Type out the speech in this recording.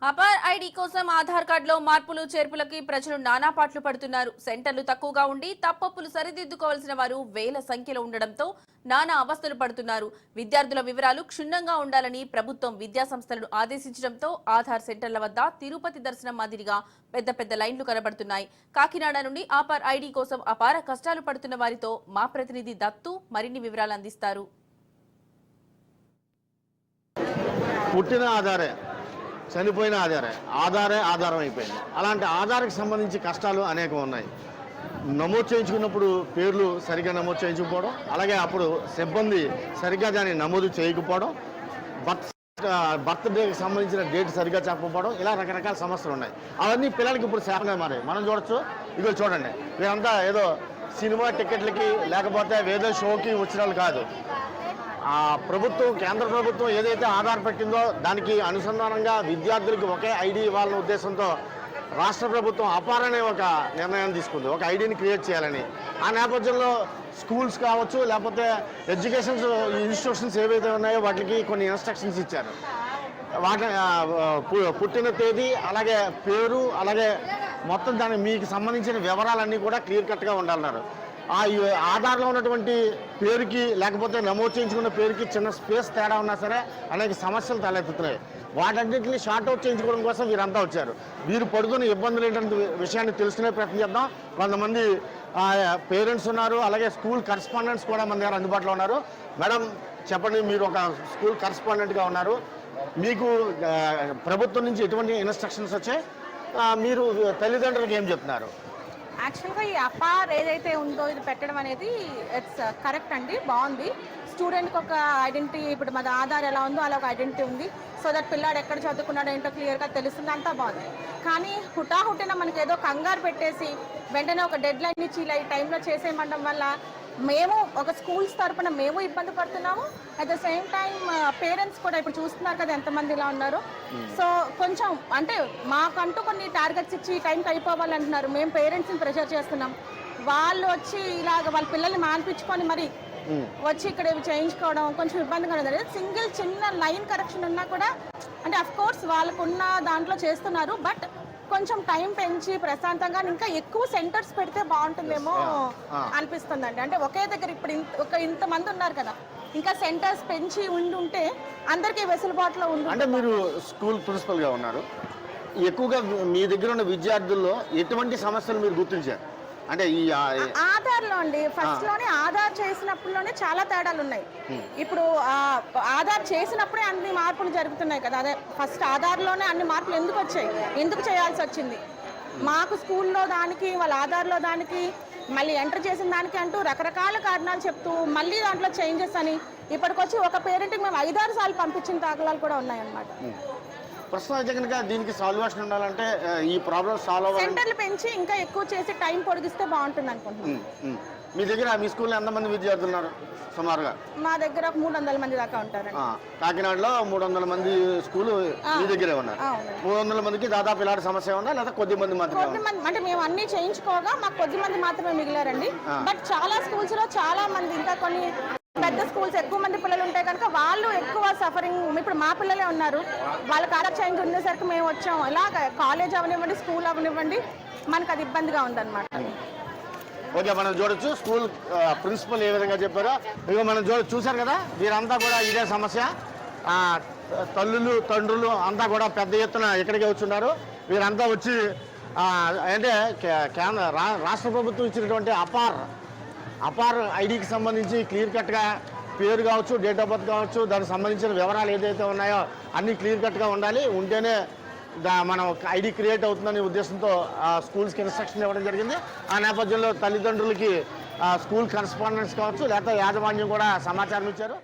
APAAR ID కోసం ఆధార్ కార్డులో మార్పులు చేర్పులకి ప్రజలు నానా పాట్లు పడుతున్నారు. సెంటర్లు తక్కువగా ఉండి తప్పప్పులు సరిదిద్దుకోవాల్సిన వారు వేల సంఖ్యలో ఉండడంతో నానా అవస్థలు పడుతున్నారు. విద్యార్థుల వివరాలు క్షుణ్ణంగా ఉండాలని ప్రభుత్వం విద్యాసంస్థలను ఆదేశించడంతో ఆధార్ సెంటర్ల వద్ద తిరుపతి దర్శనం మాదిరిగా పెద్ద పెద్ద లైన్లు కనబడుతున్నాయి. కాకినాడ నుండి ఆపార్ ఐడి కోసం అపార కష్టాలు పడుతున్న వారితో మా ప్రతినిధి దత్తు మరిన్ని వివరాలు అందిస్తారు. పుట్టిన ఆధారే, చనిపోయిన ఆధారం అయిపోయింది. అలాంటి ఆధార్కి సంబంధించి కష్టాలు అనేకం ఉన్నాయి. నమోదు చేయించుకున్నప్పుడు పేర్లు సరిగ్గా నమోదు చేయించుకోవడం, అలాగే అప్పుడు సిబ్బంది సరిగ్గా దాన్ని నమోదు చేయకపోవడం, బర్త్డేకి సంబంధించిన డేట్ సరిగ్గా చెప్పకపోవడం, ఇలా రకరకాల సమస్యలు ఉన్నాయి. అవన్నీ పిల్లలకి ఇప్పుడు శాపంగా మారాయి. మనం చూడొచ్చు, ఇదిగో చూడండి, వీరంతా ఏదో సినిమా టికెట్లకి లేకపోతే ఏదో షోకి వచ్చిన వాళ్ళు కాదు. ఆ ప్రభుత్వం, కేంద్ర ప్రభుత్వం ఏదైతే ఆధార్ పెట్టిందో దానికి అనుసంధానంగా విద్యార్థులకి ఒకే ఐడి ఇవ్వాలనే ఉద్దేశంతో రాష్ట్ర ప్రభుత్వం అపార్ అనే ఒక నిర్ణయం తీసుకుంది, ఒక ఐడిని క్రియేట్ చేయాలని. ఆ నేపథ్యంలో స్కూల్స్ కావచ్చు, లేకపోతే ఎడ్యుకేషన్ ఇన్స్టిట్యూషన్స్ ఏవైతే ఉన్నాయో వాటికి కొన్ని ఇన్స్ట్రక్షన్స్ ఇచ్చారు. వాటి పుట్టిన తేదీ, అలాగే పేరు, అలాగే మొత్తం దానికి మీకు సంబంధించిన వివరాలన్నీ కూడా క్లియర్ కట్గా ఉండాలన్నారు. ఆ ఆధార్లో ఉన్నటువంటి పేరుకి లేకపోతే నమోదు చేయించుకున్న పేరుకి చిన్న స్పేస్ తేడా ఉన్నా సరే అనేక సమస్యలు తలెత్తుతున్నాయి. వాటన్నింటినీ షార్ట్అవుట్ చేయించుకోవడం కోసం వీరంతా వచ్చారు. వీరు పడుతున్న ఇబ్బందులు ఏంటంటే విషయాన్ని తెలుసుకునే ప్రయత్నం చేద్దాం. కొంతమంది పేరెంట్స్ ఉన్నారు, అలాగే స్కూల్ కరెస్పాండెంట్స్ కూడా మన దగ్గర అందుబాటులో ఉన్నారు. మేడం చెప్పండి, మీరు ఒక స్కూల్ కరెస్పాండెంట్గా ఉన్నారు, మీకు ప్రభుత్వం నుంచి ఎటువంటి ఇన్స్ట్రక్షన్స్ వచ్చాయి, మీరు తల్లిదండ్రులకు ఏం చెప్తున్నారు? యాక్చువల్గా ఈ అపార్ ఏదైతే ఉందో ఇది పెట్టడం అనేది ఇట్స్ కరెక్ట్ అండి, బాగుంది. స్టూడెంట్కి ఒక ఐడెంటిటీ, ఇప్పుడు మన ఆధార్ ఎలా ఉందో అలా ఒక ఐడెంటిటీ ఉంది. సో దట్ పిల్లాడు ఎక్కడ చదువుకున్నాడో ఏంటో క్లియర్గా తెలుస్తుంది, అంతా బాగుంది. కానీ హుటాహుటిన మనకి ఏదో కంగారు పెట్టేసి వెంటనే ఒక డెడ్ లైన్ ఇచ్చి ఇలా ఈ టైంలో చేసేయమండం వల్ల మేము ఒక స్కూల్స్ తరపున మేము ఇబ్బంది పడుతున్నాము. At the same time parents కూడా ఇప్పుడు చూస్తున్నారు కదా ఎంతమంది ఇలా ఉన్నారు. సో కొంచెం అంటే మాకంటూ కొన్ని టార్గెట్స్ ఇచ్చి టైంకి అయిపోవాలంటున్నారు. మేము పేరెంట్స్ని ప్రెషర్ చేస్తున్నాం. వాళ్ళు వచ్చి ఇలాగ వాళ్ళ పిల్లల్ని మాన్పించుకొని మరి వచ్చి ఇక్కడ చేయించుకోవడం కొంచెం ఇబ్బందిగా ఉంది. సింగిల్ చిన్న లైన్ కరెక్షన్ ఉన్నా కూడా అంటే అఫ్ కోర్స్ వాళ్ళకున్న దాంట్లో చేస్తున్నారు, బట్ కొంచెం టైం పెంచి ప్రశాంతంగా ఇంకా ఎక్కువ సెంటర్స్ పెడితే బాగుంటుందేమో అనిపిస్తుందండి. అంటే ఒకే దగ్గర ఇప్పుడు ఇంతమంది ఉన్నారు కదా, ఇంకా సెంటర్స్ పెంచి ఉంటే అందరికీ వెసులుబాటులో ఉంది. అంటే మీరు స్కూల్ ప్రిన్సిపల్గా ఉన్నారు, ఎక్కువగా మీ దగ్గర ఉన్న విద్యార్థుల్లో ఎటువంటి సమస్యలు మీరు గుర్తించారు? అంటే ఈ ఆధార్లో అండి, ఫస్ట్ లోనే ఆధార్ చేసినప్పుడులోనే చాలా తేడాలు ఉన్నాయి. ఇప్పుడు ఆధార్ చేసినప్పుడే అన్ని మార్పులు జరుగుతున్నాయి కదా, అదే ఫస్ట్ ఆధార్లోనే అన్ని మార్పులు ఎందుకు వచ్చాయి, ఎందుకు చేయాల్సి వచ్చింది? మాకు స్కూల్లో దానికి, వాళ్ళ ఆధార్లో దానికి, మళ్ళీ ఎంటర్ చేసిన దానికి అంటూ రకరకాల కారణాలు చెప్తూ మళ్ళీ దాంట్లో చేంజెస్ అని ఇప్పటికొచ్చి ఒక పేరెంట్కి మేము 5-6 సార్లు పంపించిన దాఖలాలు కూడా ఉన్నాయన్నమాట. ప్రస్తుతం అయితే కనుక దీనికి సాల్వేషన్ ఉండాలంటే ఈ ప్రాబ్లమ్ సాల్వ్ అవ్వాలి, సెంటర్లు పెంచి ఇంకా ఎక్కువ చేసి టైం పొడిగిస్తే బాగుంటుంది అనుకుంటున్నాను. మీ దగ్గర మీ స్కూల్లో ఎంతమంది విద్యార్థులు ఉన్నారు సుమారుగా? మా దగ్గర 300 మంది దాకా ఉంటారు. కాకినాడలో 300 మంది స్కూల్ మీ దగ్గరే ఉన్నారు. 300 మందికి దాదాపు ఇలాంటి సమస్య ఉందా, లేదా కొద్ది మంది మాత్రమే? అంటే మేము అన్ని చేయించుకోగా మాకు కొద్ది మంది మాత్రమే మిగిలారండి. బట్ చాలా స్కూల్స్ లో చాలా మంది, ఇంకా కొన్ని పెద్ద స్కూల్స్ ఎక్కువ మంది పిల్లలు ఉంటాయి కనుక వాళ్ళు ఎక్కువ సఫరింగ్. ఇప్పుడు మా పిల్లలే ఉన్నారు, వాళ్ళకి ఆధార్ చేంజ్ ఉండేసరికి మేము వచ్చాం. ఇలాగ కాలేజ్ అవనివ్వండి, స్కూల్ అవనివ్వండి, మనకు అది ఇబ్బందిగా ఉందన్నమాట. ఓకే, మనం చూడొచ్చు స్కూల్ ప్రిన్సిపల్ ఏ విధంగా చెప్పారో. ఇక మనం చూశారు కదా, వీరంతా కూడా ఇదే సమస్య. తల్లులు తండ్రులు అంతా కూడా పెద్ద ఎత్తున ఇక్కడికే వచ్చున్నారు. వీరంతా వచ్చి అంటే రాష్ట్ర ప్రభుత్వం ఇచ్చినటువంటి అపార్ ఐడికి సంబంధించి క్లియర్ కట్గా పేరు కావచ్చు, డేట్ ఆఫ్ బర్త్ కావచ్చు, దానికి సంబంధించిన వివరాలు ఏదైతే ఉన్నాయో అన్నీ క్లియర్ కట్గా ఉండాలి. ఉంటేనే మనం ఐడి క్రియేట్ అవుతుందనే ఉద్దేశంతో స్కూల్స్కి ఇన్స్ట్రక్షన్ ఇవ్వడం జరిగింది. ఆ నేపథ్యంలో తల్లిదండ్రులకి స్కూల్ కరెస్పాండెంట్స్ కావచ్చు, లేకపోతే యాజమాన్యం కూడా సమాచారం ఇచ్చారు.